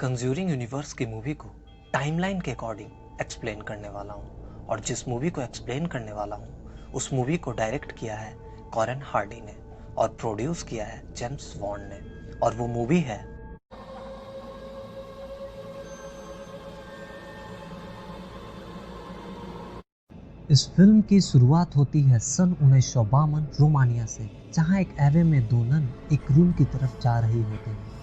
Conjuring universe की movie को timeline के अकॉर्डिंग एक्सप्लेन करने वाला हूँ और जिस मूवी को एक्सप्लेन करने वाला हूँ उस मूवी को डायरेक्ट किया है कॉरन हार्डी ने और प्रोड्यूस किया है जेम्स वॉन ने और वो मूवी है इस फिल्म की शुरुआत होती है सन 1952 रोमानिया से, जहां एक एवे में दो नन एक रूम की तरफ जा रही होते हैं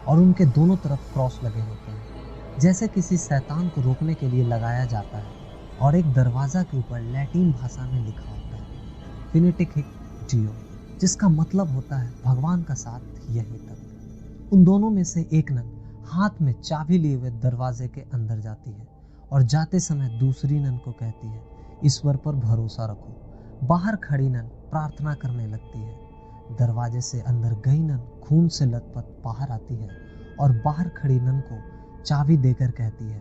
और उनके दोनों तरफ क्रॉस लगे होते हैं, जैसे किसी शैतान को रोकने के लिए लगाया जाता है। और एक दरवाज़ा के ऊपर लैटिन भाषा में लिखा होता है फिनिटिक हिक जियो, जिसका मतलब होता है भगवान का साथ यहीं तक। उन दोनों में से एक नन हाथ में चाबी लिए हुए दरवाजे के अंदर जाती है और जाते समय दूसरी नन को कहती है, ईश्वर पर भरोसा रखो। बाहर खड़ी नन प्रार्थना करने लगती है। दरवाजे से अंदर गई नन खून से लथपथ बाहर आती है और बाहर खड़ी नन को चाबी देकर कहती है,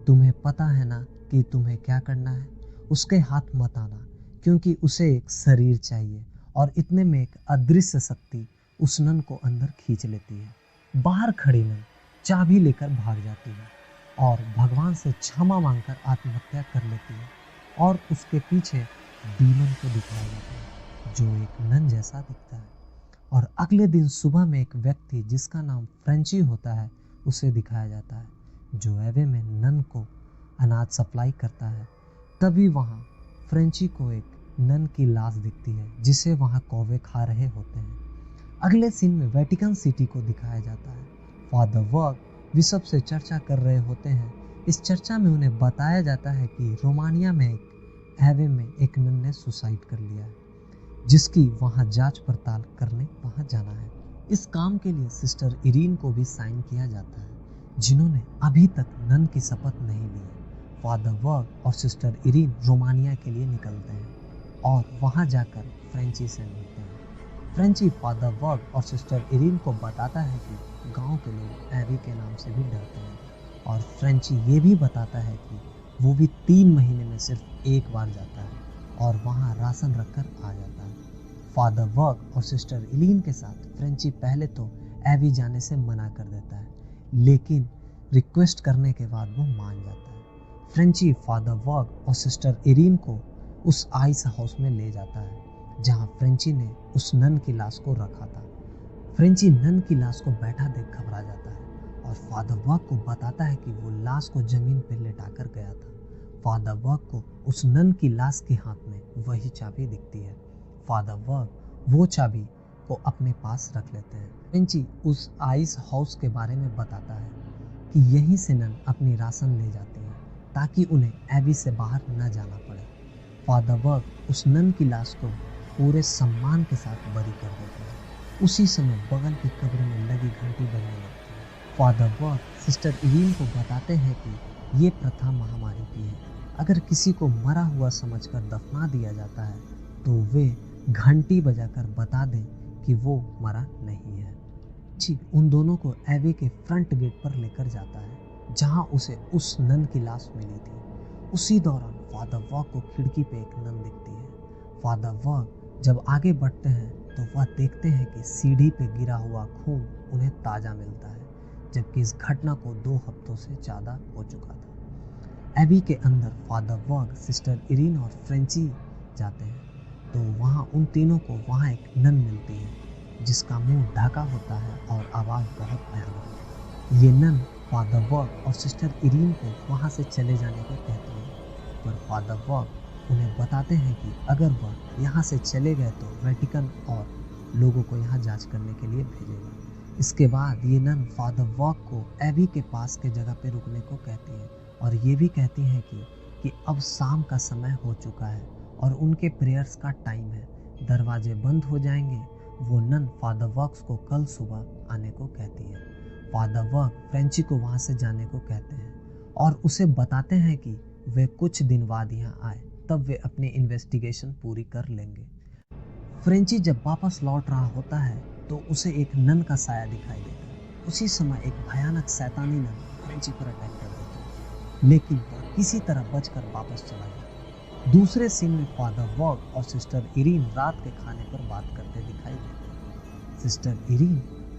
तुम्हें पता है ना कि तुम्हें क्या करना है? उसके हाथ मत आना, क्योंकि उसे एक शरीर चाहिए। और इतने में एक अदृश्य शक्ति उस नन को अंदर खींच लेती है। बाहर खड़ी नन चाबी लेकर भाग जाती है और भगवान से क्षमा मांगकर आत्महत्या कर लेती है। और उसके पीछे डीमन को दिखाया जाता है जो एक नन जैसा दिखता है। और अगले दिन सुबह में एक व्यक्ति जिसका नाम फ्रेंची होता है उसे दिखाया जाता है, जो एवे में नन को अनाज सप्लाई करता है। तभी वहाँ फ्रेंची को एक नन की लाश दिखती है जिसे वहाँ कौवे खा रहे होते हैं। अगले सीन में वेटिकन सिटी को दिखाया जाता है। फादर वर्क बिशप से चर्चा कर रहे होते हैं। इस चर्चा में उन्हें बताया जाता है कि रोमानिया में एक एवे में एक नन ने सुसाइड कर लिया है, जिसकी वहाँ जांच पड़ताल करने वहाँ जाना है। इस काम के लिए सिस्टर इरीन को भी साइन किया जाता है, जिन्होंने अभी तक नन की शपथ नहीं ली है। फादर वर्क और सिस्टर इरीन रोमानिया के लिए निकलते हैं और वहाँ जाकर फ्रेंची से मिलते हैं। फ्रेंची फादर वर्क और सिस्टर इरीन को बताता है कि गांव के लोग एवी के नाम से भी डरते हैं। और फ्रेंची ये भी बताता है कि वो भी 3 महीने में सिर्फ एक बार जाता है और वहाँ राशन रखकर आ जाता है। फादर वर्क और सिस्टर इलीन के साथ फ्रेंची पहले तो एवी जाने से मना कर देता है, लेकिन रिक्वेस्ट करने के बाद वो मान जाता है। फ्रेंची फादर वर्क और सिस्टर इरीन को उस आइस हाउस में ले जाता है जहाँ फ्रेंची ने उस नन की लाश को रखा था। फ्रेंची नन की लाश को बैठा देख घबरा जाता है और फादर वर्क को बताता है कि वो लाश को जमीन पर लेटाकर गया था। फादर वर्क को उस नन की लाश के हाथ में वही चाबी दिखती है। फादर वर्क वो चाबी को अपने पास रख लेते हैं। फ्रेंची उस आइस हाउस के बारे में बताता है कि यहीं से नन अपनी राशन ले जाती है ताकि उन्हें एवी से बाहर न जाना पड़े। फादर वर्क उस नन की लाश को पूरे सम्मान के साथ बरी कर देते हैं। उसी समय बगल की कब्र में लगी घंटी बजने लगती है। फादर वर्क सिस्टर इरीन को बताते हैं कि ये प्रथा महामारी की है। अगर किसी को मरा हुआ समझकर दफना दिया जाता है तो वे घंटी बजाकर बता दें कि वो मरा नहीं है। जी उन दोनों को एवे के फ्रंट गेट पर लेकर जाता है जहां उसे उस नन की लाश मिली थी। उसी दौरान फादर वर्क को खिड़की पे एक नन दिखती है। फादर वर्क जब आगे बढ़ते हैं तो वह देखते हैं कि सीढ़ी पे गिरा हुआ खून उन्हें ताज़ा मिलता है, जबकि इस घटना को 2 हफ्तों से ज़्यादा हो चुका था। एबी के अंदर फादर वर्क, सिस्टर इरीन और फ्रेंची जाते हैं तो वहाँ उन तीनों को वहाँ एक नन मिलती है जिसका मुंह ढका होता है और आवाज़ बहुत भयानक है। ये नन फादर वर्क और सिस्टर इरीन को वहाँ से चले जाने को कहती है, पर फादर वर्क उन्हें बताते हैं कि अगर वह यहाँ से चले गए तो वेटिकन और लोगों को यहाँ जांच करने के लिए भेजेगा। इसके बाद ये नन फादर वर्क को एबी के पास के जगह पे रुकने को कहती है और ये भी कहती हैं कि अब शाम का समय हो चुका है और उनके प्रेयर्स का टाइम है, दरवाजे बंद हो जाएंगे। वो नन फादर वर्क्स को कल सुबह आने को कहती है। फादर वर्क फ्रेंची को वहाँ से जाने को कहते हैं और उसे बताते हैं कि वे कुछ दिन बाद यहाँ आए, तब वे अपनी इन्वेस्टिगेशन पूरी कर लेंगे। फ्रेंची जब वापस लौट रहा होता है तो उसे एक नन का साया दिखाई देता है। उसी समय एक भयानक शैतानी नन फ्रेंची पर अटैक कर देता है, लेकिन वह किसी तरह बचकर वापस चला गया। दूसरे सीन में फादर वर्क और सिस्टर इरीन रात के खाने पर बात करते दिखाई देते हैं। सिस्टर इरीन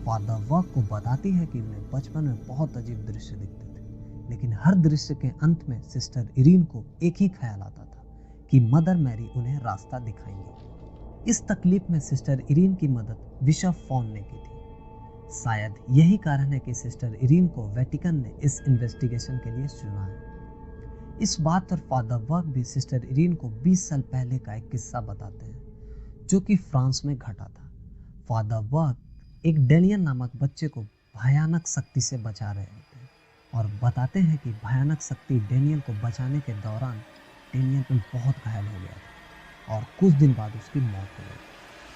फादर वर्क को बताती है कि उन्हें बचपन में बहुत अजीब दृश्य दिखते थे, लेकिन हर दृश्य के अंत में सिस्टर इरीन को एक ही ख्याल आता था कि मदर मैरी उन्हें रास्ता दिखाएंगे। इस तकलीफ में सिस्टर इरीन की मदद बिशप फॉन ने की थी। शायद यही कारण है कि सिस्टर इरीन को वेटिकन ने इस इन्वेस्टिगेशन के लिए चुना है। इस बात पर फादर वर्क भी सिस्टर इरीन को 20 साल पहले का एक किस्सा बताते हैं जो कि फ्रांस में घटा था। फादर वर्क एक डेनियल नामक बच्चे को भयानक शक्ति से बचा रहे होते हैं और बताते हैं कि भयानक शक्ति डेनियल को बचाने के दौरान डेनियल में बहुत घायल हो गया था और कुछ दिन बाद उसकी मौत हो गई।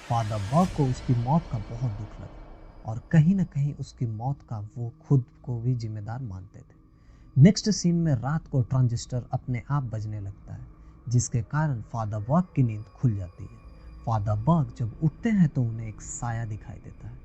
फादर वर्क को उसकी मौत का बहुत दुख लगा और कहीं ना कहीं उसकी मौत का वो खुद को भी जिम्मेदार मानते थे। नेक्स्ट सीन में रात को ट्रांजिस्टर अपने आप बजने लगता है, जिसके कारण फादर वर्क की नींद खुल जाती है। फादर वर्क जब उठते हैं तो उन्हें एक साया दिखाई देता है।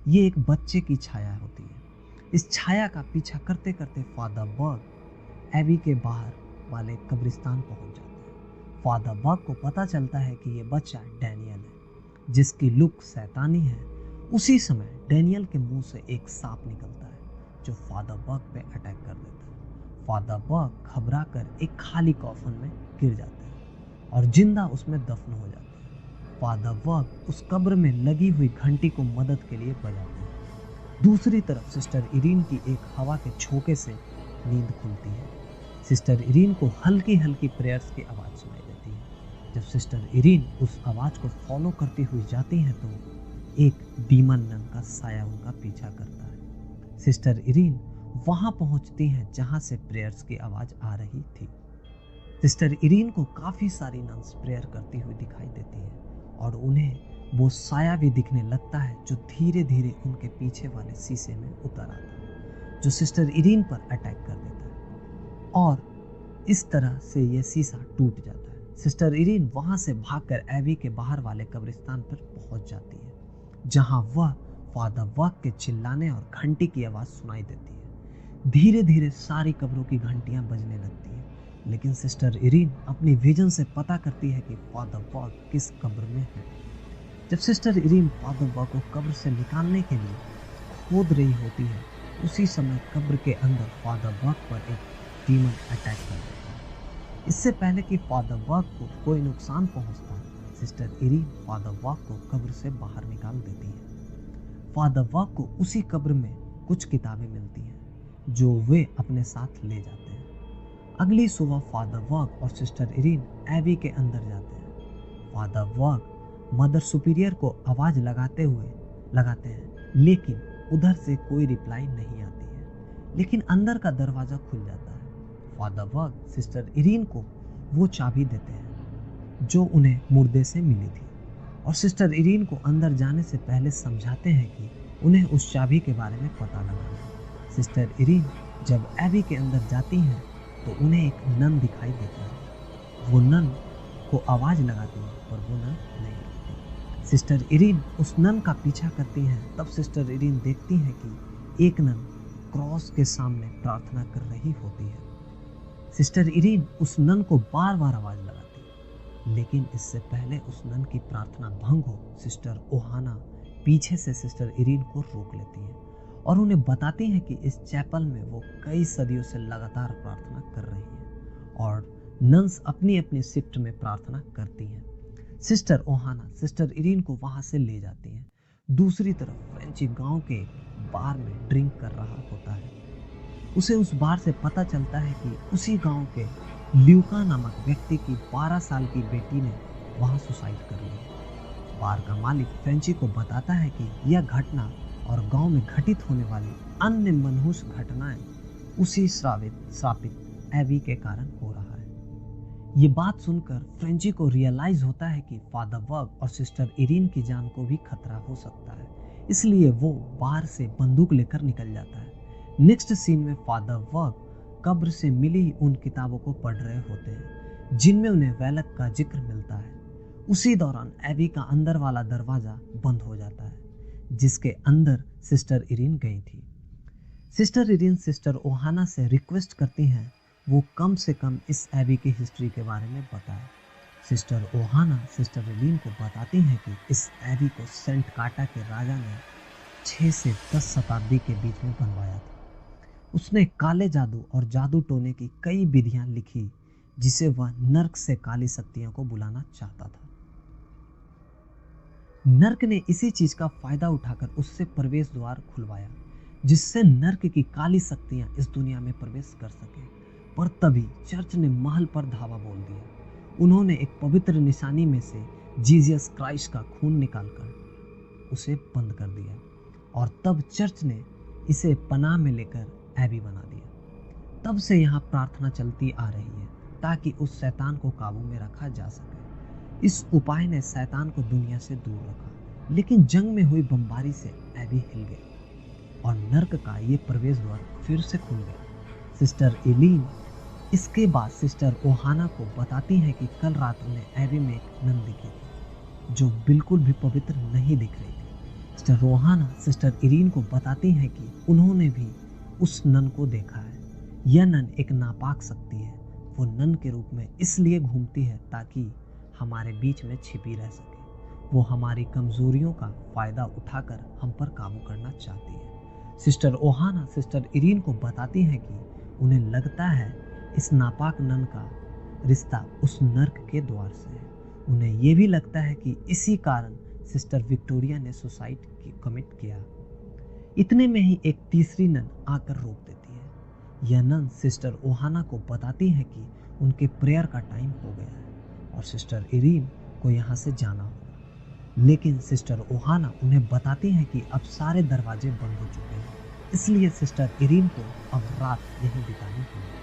ये एक बच्चे की छाया होती है। इस छाया का पीछा करते करते फादर वर्क एबी के बाहर वाले कब्रिस्तान पहुंच जाते हैं। फादर वर्क को पता चलता है कि ये बच्चा डैनियल है, जिसकी लुक शैतानी है। उसी समय डैनियल के मुंह से एक सांप निकलता है जो फादर वर्क पे अटैक कर देता है। फादर वर्क घबरा कर एक खाली कॉफन में गिर जाते हैं और जिंदा उसमें दफन हो जाते हैं। फादर वर्क उस कब्र में लगी हुई घंटी को मदद के लिए बजाते हैं। दूसरी तरफ सिस्टर इरीन की एक हवा के झोंके से नींद खुलती है। सिस्टर इरीन को हल्की हल्की प्रेयर्स की आवाज़ सुनाई देती है। जब सिस्टर इरीन उस आवाज़ को फॉलो करती हुई जाती हैं तो एक डीमन नन का साया उनका पीछा करता है। सिस्टर इरीन वहां पहुंचती हैं जहां से प्रेयर्स की आवाज़ आ रही थी। सिस्टर इरीन को काफ़ी सारी नन्स प्रेयर करती हुई दिखाई देती हैं और उन्हें वो साया भी दिखने लगता है जो धीरे धीरे उनके पीछे वाले शीशे में उतर आता है, जो सिस्टर इरीन पर अटैक कर देता है और इस तरह से यह शीशा टूट जाता है। सिस्टर इरीन वहां से भागकर एबी के बाहर वाले कब्रिस्तान पर पहुंच जाती है, जहां वह फादर वर्क के चिल्लाने और घंटी की आवाज़ सुनाई देती है। धीरे धीरे सारी कब्रों की घंटियां बजने लगती हैं, लेकिन सिस्टर इरीन अपनी विजन से पता करती है कि फादर वर्क किस कब्र में है। जब सिस्टर इरीन फादर वर्क को कब्र से निकालने के लिए खोद रही होती है, उसी समय कब्र के अंदर फादर वर्क पर एक डीमन अटैक कर देता है। इससे पहले कि फादर वर्क को कोई नुकसान पहुंचता है, सिस्टर इरीन फादर वर्क को कब्र से बाहर निकाल देती है। फादर वर्क को उसी कब्र में कुछ किताबें मिलती हैं जो वे अपने साथ ले जाते हैं। अगली सुबह फादर वर्क और सिस्टर इरीन एबी के अंदर जाते हैं। फादर वर्क मदर सुपीरियर को आवाज़ लगाते हैं, लेकिन उधर से कोई रिप्लाई नहीं आती है। लेकिन अंदर का दरवाज़ा खुल जाता है। फादर वर्क सिस्टर इरीन को वो चाबी देते हैं जो उन्हें मुर्दे से मिली थी और सिस्टर इरीन को अंदर जाने से पहले समझाते हैं कि उन्हें उस चाबी के बारे में पता लगाना है। सिस्टर इरीन जब एबी के अंदर जाती हैं तो उन्हें एक नन दिखाई देता है। वो नन को आवाज़ लगाती है पर वो नन नहीं रुकती। सिस्टर इरीन उस नन का पीछा करती हैं। तब सिस्टर इरीन देखती हैं कि एक नन क्रॉस के सामने प्रार्थना कर रही होती है। सिस्टर इरीन उस नन को बार बार आवाज़ लगाती है, लेकिन इससे पहले उस नन की प्रार्थना भंग हो, सिस्टर ओहाना पीछे से सिस्टर इरीन को रोक लेती हैं और उन्हें बताती हैं कि इस चैपल में वो कई सदियों से लगातार प्रार्थना कर रही हैं और नन्स अपनी अपनी शिफ्ट में प्रार्थना करती हैं। सिस्टर ओहाना सिस्टर इरीन को वहाँ से ले जाती हैं। दूसरी तरफ फ्रेंची गांव के बार में ड्रिंक कर रहा होता है। उसे उस बार से पता चलता है कि उसी गांव के ल्यूका नामक व्यक्ति की 12 साल की बेटी ने वहाँ सुसाइड कर ली। बार का मालिक फ्रेंची को बताता है कि यह घटना और गांव में घटित होने वाली अन्य मनहूस घटनाएं उसी श्रापित एबी के कारण हो रहा है। ये बात सुनकर फ्रेंची को रियलाइज होता है कि फादर वर्क और सिस्टर इरीन की जान को भी खतरा हो सकता है, इसलिए वो बाहर से बंदूक लेकर निकल जाता है। नेक्स्ट सीन में फादर वर्क कब्र से मिली उन किताबों को पढ़ रहे होते हैं जिनमें उन्हें वैलक का जिक्र मिलता है। उसी दौरान एबी का अंदर वाला दरवाजा बंद हो जाता है जिसके अंदर सिस्टर इरीन गई थी। सिस्टर इरीन सिस्टर ओहाना से रिक्वेस्ट करती हैं वो कम से कम इस एबी की हिस्ट्री के बारे में बताए। सिस्टर ओहाना सिस्टर इरीन को बताती हैं कि इस एबी को सेंट काटा के राजा ने 6 से 10 शताब्दी के बीच में बनवाया था। उसने काले जादू और जादू टोने की कई विधियां लिखी जिसे वह नर्क से काली शक्तियों को बुलाना चाहता था। नर्क ने इसी चीज का फायदा उठाकर उससे प्रवेश द्वार खुलवाया जिससे नर्क की काली शक्तियां इस दुनिया में प्रवेश कर सके। पर तभी चर्च ने महल पर धावा बोल दिया। उन्होंने एक पवित्र निशानी में से जीसस क्राइस्ट का खून निकालकर उसे बंद कर दिया और तब चर्च ने इसे पनाह में लेकर एबी बना दिया। तब से यहाँ प्रार्थना चलती आ रही है ताकि उस शैतान को काबू में रखा जा सके। इस उपाय ने शैतान को दुनिया से दूर रखा, लेकिन जंग में हुई बमबारी से एबी हिल गई और नर्क का ये प्रवेश द्वार फिर से खुल गया। सिस्टर एलीन इसके बाद सिस्टर ओहाना को बताती हैं कि कल रात उन्हें एबी में एक नन दिखी थी जो बिल्कुल भी पवित्र नहीं दिख रही थी। सिस्टर ओहाना सिस्टर इरीन को बताती हैं कि उन्होंने भी उस नन को देखा है। यह नन एक नापाक शक्ति है। वो नन के रूप में इसलिए घूमती है ताकि हमारे बीच में छिपी रह सके। वो हमारी कमजोरियों का फायदा उठाकर हम पर काबू करना चाहती है। सिस्टर ओहाना सिस्टर इरीन को बताती हैं कि उन्हें लगता है इस नापाक नन का रिश्ता उस नर्क के द्वार से है। उन्हें ये भी लगता है कि इसी कारण सिस्टर विक्टोरिया ने सुसाइड कमिट किया। इतने में ही एक तीसरी नन आकर रोक देती है। यह नन सिस्टर ओहाना को बताती है कि उनके प्रेयर का टाइम हो गया है और सिस्टर इरीन को यहाँ से जाना होगा। लेकिन सिस्टर ओहाना उन्हें बताती हैं कि अब सारे दरवाजे बंद हो चुके हैं, इसलिए सिस्टर इरीन को अब रात यहीं बितानी होगी।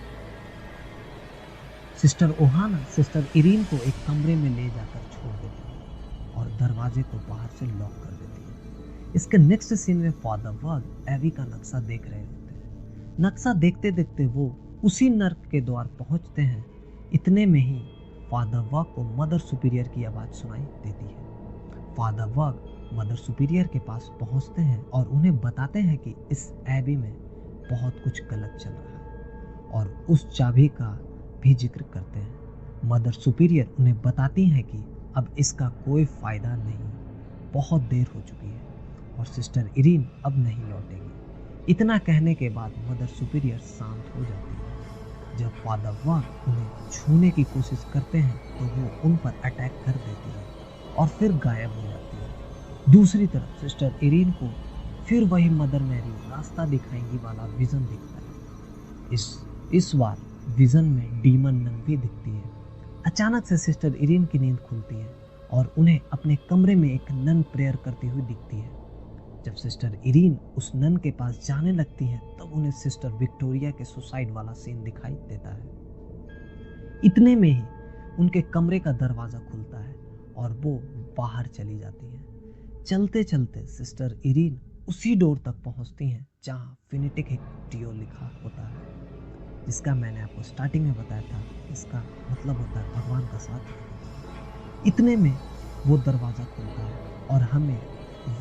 सिस्टर ओहाना सिस्टर इरीन को एक कमरे में ले जाकर छोड़ देती है और दरवाजे को बाहर से लॉक कर देती है। इसके नेक्स्ट सीन में फादर वर्ग एवी का नक्शा देख रहे होते हैं। नक्शा देखते देखते वो उसी नर्क के द्वार पहुंचते हैं। इतने में ही फादर वर्ग को मदर सुपीरियर की आवाज़ सुनाई देती है। फादर वर्ग मदर सुपीरियर के पास पहुंचते हैं और उन्हें बताते हैं कि इस एबी में बहुत कुछ गलत चल रहा है और उस चाबी का भी जिक्र करते हैं। मदर सुपीरियर उन्हें बताती हैं कि अब इसका कोई फ़ायदा नहीं, बहुत देर हो चुकी है और सिस्टर इरीन अब नहीं लौटेगी। इतना कहने के बाद मदर सुपीरियर शांत हो जाती है। जब फादर वर्ग उन्हें छूने की कोशिश करते हैं तो वो उन पर अटैक कर देती है और फिर गायब हो जाती है। दूसरी तरफ सिस्टर इरीन को फिर वही मदर मैरी रास्ता दिखाएंगी वाला विजन दिखता है। इस बार विजन में डीमन नन भी दिखती है। अचानक से सिस्टर इरीन की नींद खुलती है और उन्हें अपने कमरे में एक नन प्रेयर करती हुई दिखती है। जब सिस्टर इरीन उस नन के पास जाने लगती है तब उन्हें सिस्टर विक्टोरिया के सुसाइड वाला सीन दिखाई देता है। इतने में ही उनके कमरे का दरवाज़ा खुलता है और वो बाहर चली जाती है। चलते चलते सिस्टर इरीन उसी डोर तक पहुंचती हैं जहां फिनिटिक टियो लिखा होता है, जिसका मैंने आपको स्टार्टिंग में बताया था। इसका मतलब होता है भगवान का साथ। इतने में वो दरवाज़ा खुलता है और हमें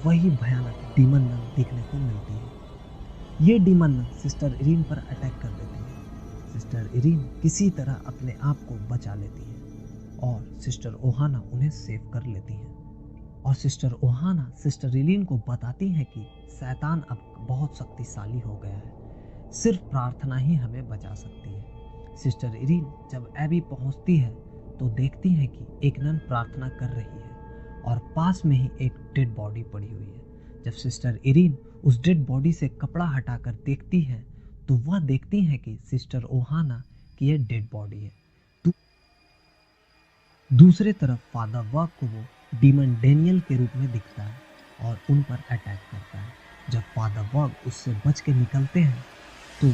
वही भयानक डीमन नन देखने को मिलती है। ये डीमन नन सिस्टर इरीन पर अटैक कर देती है। सिस्टर इरीन किसी तरह अपने आप को बचा लेती है और सिस्टर ओहाना उन्हें सेव कर लेती हैं। और सिस्टर ओहाना सिस्टर इरीन को बताती हैं कि शैतान अब बहुत शक्तिशाली हो गया है, सिर्फ प्रार्थना ही हमें बचा सकती है। सिस्टर इरीन जब एबी पहुंचती है तो देखती हैं कि एक नन प्रार्थना कर रही है और पास में ही एक डेड बॉडी पड़ी हुई है। जब सिस्टर इरीन उस डेड बॉडी से कपड़ा हटाकर देखती है तो वह देखती है कि सिस्टर ओहाना की यह डेड बॉडी है। दूसरे तरफ फादर वर्ग को वो डीमन डेनियल के रूप में दिखता है और उन पर अटैक करता है। जब फादर वर्ग उससे बच के निकलते हैं तो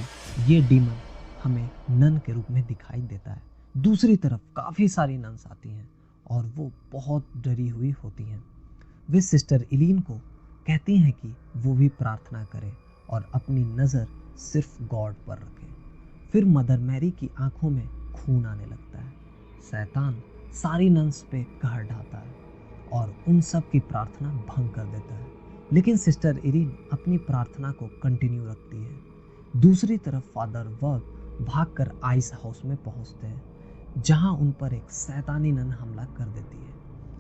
ये डीमन हमें नन के रूप में दिखाई देता है। दूसरी तरफ काफ़ी सारी नन्स आती हैं और वो बहुत डरी हुई होती हैं। वे सिस्टर इलीन को कहती हैं कि वो भी प्रार्थना करे और अपनी नज़र सिर्फ गॉड पर रखे। फिर मदर मैरी की आंखों में खून आने लगता है। शैतान सारी नन्स पे कहर ढाता है और उन सब की प्रार्थना भंग कर देता है, लेकिन सिस्टर इरीन अपनी प्रार्थना को कंटिन्यू रखती है। दूसरी तरफ फादर वर्ग भागकर आइस हाउस में पहुंचते हैं जहां उन पर एक शैतानी नन हमला कर देती है।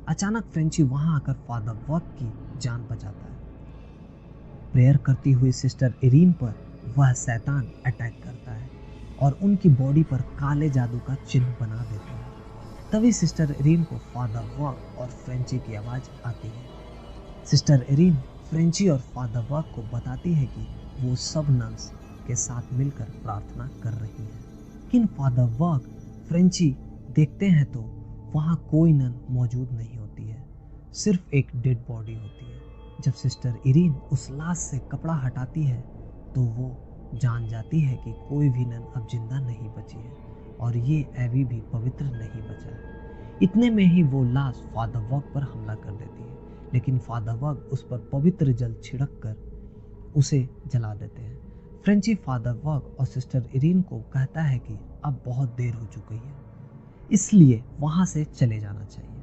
अचानक फ्रेंची वहां आकर फादर वर्ग की जान बचाता है। प्रेयर करती हुई सिस्टर इरीन पर वह शैतान अटैक करता है और उनकी बॉडी पर काले जादू का चिन्ह बना देता है। तभी सिस्टर इरीन को फादर वर्क और फ्रेंची की आवाज़ आती है। सिस्टर इरीन फ्रेंची और फादर वर्क को बताती है कि वो सब नन्स के साथ मिलकर प्रार्थना कर रही है। लेकिन फादर वर्क फ्रेंची देखते हैं तो वहाँ कोई नन मौजूद नहीं होती है, सिर्फ एक डेड बॉडी होती है। जब सिस्टर इरीन उस लाश से कपड़ा हटाती है तो वो जान जाती है कि कोई भी नन अब जिंदा नहीं बची है और ये एबी भी पवित्र नहीं बचा है। इतने में ही वो लाश फादर वर्क पर हमला कर देती है, लेकिन फादर वर्क उस पर पवित्र जल छिड़क कर उसे जला देते हैं। फ्रेंची फादर वर्क और सिस्टर इरीन को कहता है कि अब बहुत देर हो चुकी है, इसलिए वहाँ से चले जाना चाहिए।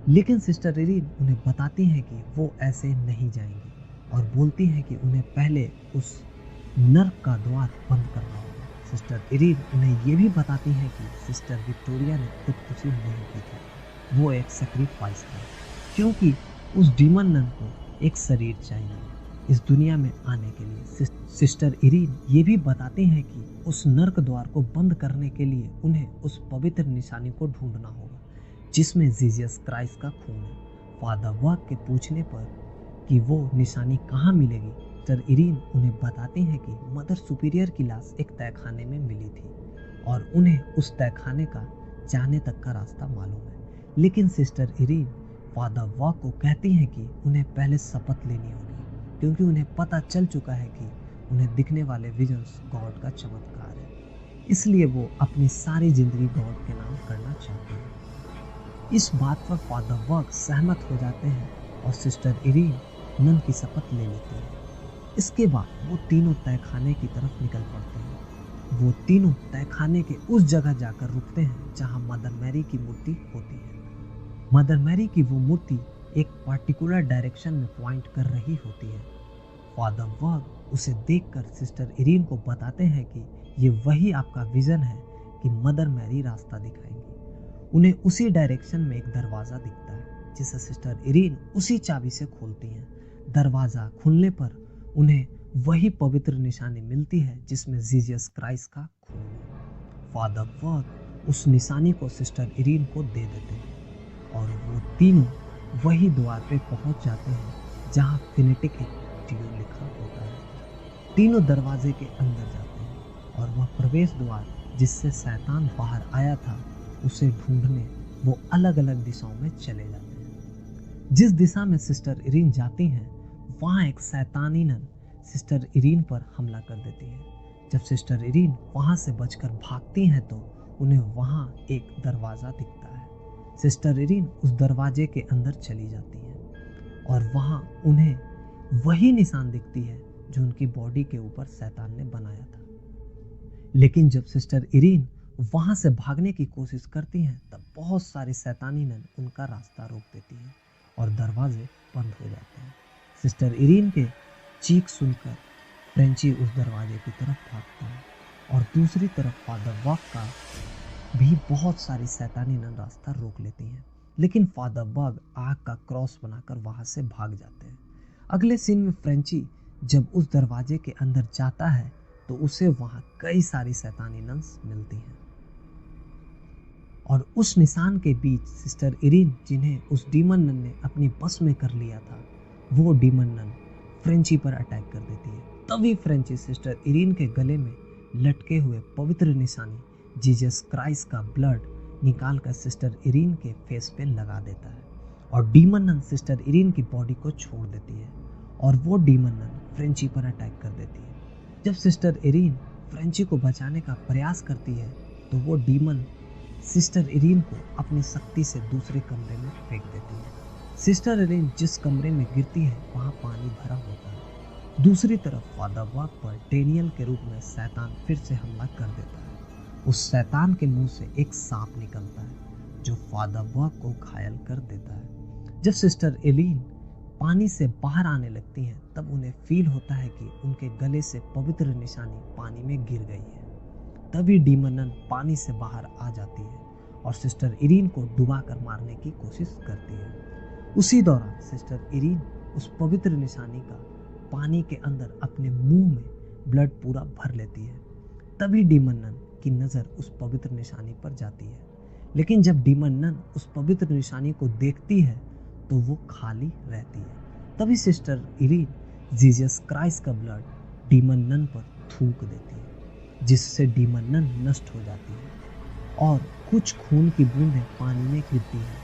लेकिन सिस्टर इरीन उन्हें बताती हैं कि वो ऐसे नहीं जाएंगी और बोलती हैं कि उन्हें पहले उस नर्क का द्वार बंद करना होगा। सिस्टर इरीन उन्हें ये भी बताती हैं कि सिस्टर विक्टोरिया ने खुदकुशी नहीं की थी, वो एक सैक्रिफाइस था, क्योंकि उस डीमन नन को एक शरीर चाहिए इस दुनिया में आने के लिए। सिस्टर इरीन ये भी बताती हैं कि उस नर्क द्वार को बंद करने के लिए उन्हें उस पवित्र निशानी को ढूंढना होगा जिसमें जीसस क्राइस्ट का खून है। फादर वर्क के पूछने पर कि वो निशानी कहाँ मिलेगी, सिस्टर इरीन उन्हें बताती हैं कि मदर सुपीरियर की लाश एक तहखाने में मिली थी और उन्हें उस तहखाने का जाने तक का रास्ता मालूम है। लेकिन सिस्टर इरीन फादर वर्क को कहती हैं कि उन्हें पहले शपथ लेनी होगी, क्योंकि उन्हें पता चल चुका है कि उन्हें दिखने वाले विजन्स गॉड का चमत्कार है, इसलिए वो अपनी सारी जिंदगी गॉड के नाम करना चाहती है। इस बात पर फादर वर्क सहमत हो जाते हैं और सिस्टर इरीन नन की शपथ ले लेती है। इसके बाद वो तीनों तहखाने की तरफ निकल पड़ते हैं। वो तीनों तहखाने के उस जगह जाकर रुकते हैं जहाँ मदर मैरी की मूर्ति होती है। मदर मैरी की वो मूर्ति एक पार्टिकुलर डायरेक्शन में पॉइंट कर रही होती है। फादर वर्क उसे देखकर सिस्टर इरीन को बताते हैं कि ये वही आपका विजन है कि मदर मैरी रास्ता दिखाएंगी। उन्हें उसी डायरेक्शन में एक दरवाज़ा दिखता है जिसे सिस्टर इरीन उसी चाबी से खोलती हैं। दरवाज़ा खुलने पर उन्हें वही पवित्र निशानी मिलती है जिसमें जीसस क्राइस्ट का खून है। फादर वर्क उस निशानी को सिस्टर इरीन को दे देते हैं और वो तीनों वही द्वार पे पहुंच जाते हैं जहां फिनेटिक एक्टियो लिखा होता है। तीनों दरवाजे के अंदर जाते हैं और वह प्रवेश द्वार जिससे शैतान बाहर आया था उसे ढूंढने वो अलग अलग दिशाओं में चले जाते हैं। जिस दिशा में सिस्टर इरीन जाती हैं वहाँ एक शैतानी नन सिस्टर इरीन पर हमला कर देती है। जब सिस्टर इरीन वहाँ से बचकर भागती हैं तो उन्हें वहाँ एक दरवाज़ा दिखता है। सिस्टर इरीन उस दरवाजे के अंदर चली जाती हैं और वहाँ उन्हें वही निशान दिखती है जो उनकी बॉडी के ऊपर शैतान ने बनाया था। लेकिन जब सिस्टर इरीन वहाँ से भागने की कोशिश करती हैं तब बहुत सारी शैतानी नन उनका रास्ता रोक देती हैं और दरवाजे बंद हो जाते हैं। सिस्टर इरीन के चीख सुनकर फ्रेंची उस दरवाजे की तरफ भागता है और दूसरी तरफ फादर वर्क का भी बहुत सारी शैतानी नन रास्ता रोक लेती हैं। लेकिन फादर वर्क आग का क्रॉस बनाकर वहाँ से भाग जाते हैं। अगले सीन में फ्रेंची जब उस दरवाजे के अंदर जाता है तो उसे वहाँ कई सारी शैतानी नन्स मिलती हैं और उस निशान के बीच सिस्टर इरीन जिन्हें उस डीमन नन ने अपनी बस में कर लिया था वो डीमन नन फ्रेंची पर अटैक कर देती है। तभी फ्रेंची सिस्टर इरीन के गले में लटके हुए पवित्र निशानी जीसस क्राइस्ट का ब्लड निकाल कर सिस्टर इरीन के फेस पे लगा देता है और डीमन नन सिस्टर इरीन की बॉडी को छोड़ देती है और वो डीमन नन फ्रेंची पर अटैक कर देती है। जब सिस्टर इरीन फ्रेंची को बचाने का प्रयास करती है तो वो डीमन सिस्टर इरीन को अपनी शक्ति से दूसरे कमरे में फेंक देती है। सिस्टर इरीन जिस कमरे में गिरती है वहाँ पानी भरा होता है। दूसरी तरफ फादर वर्क पर डेनियल के रूप में शैतान फिर से हमला कर देता है। उस शैतान के मुंह से एक सांप निकलता है जो फादर वर्क को घायल कर देता है। जब सिस्टर इरीन पानी से बाहर आने लगती हैं तब उन्हें फील होता है कि उनके गले से पवित्र निशानी पानी में गिर गई है। तभी डीमन नन पानी से बाहर आ जाती है और सिस्टर इरीन को डुबा कर मारने की कोशिश करती है। उसी दौरान सिस्टर इरीन उस पवित्र निशानी का पानी के अंदर अपने मुंह में ब्लड पूरा भर लेती है। तभी डीमन नन की नज़र उस पवित्र निशानी पर जाती है, लेकिन जब डीमन नन उस पवित्र निशानी को देखती है तो वो खाली रहती है। तभी सिस्टर इरीन जीसस क्राइस्ट का ब्लड डीमन नन पर थूक देती है, जिससे डीमन नन नष्ट हो जाती है और कुछ खून की बूंदें पानी में गिरती है,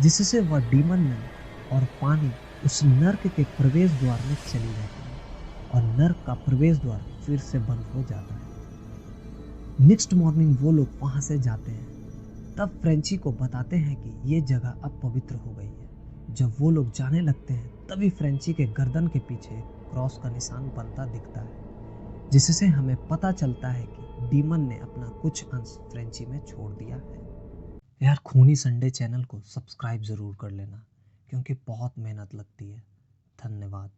जिससे वह डीमन नन और पानी उस नर्क के प्रवेश द्वार में चली जाती है और नर्क का प्रवेश द्वार फिर से बंद हो जाता है। नेक्स्ट मॉर्निंग वो लोग वहां से जाते हैं। तब फ्रेंची को बताते हैं कि ये जगह अब पवित्र हो गई है। जब वो लोग जाने लगते हैं तभी फ्रेंची के गर्दन के पीछे क्रॉस का निशान बनता दिखता है, जिससे हमें पता चलता है कि डीमन ने अपना कुछ अंश फ्रेंची में छोड़ दिया है। यार खूनी संडे चैनल को सब्सक्राइब ज़रूर कर लेना, क्योंकि बहुत मेहनत लगती है। धन्यवाद।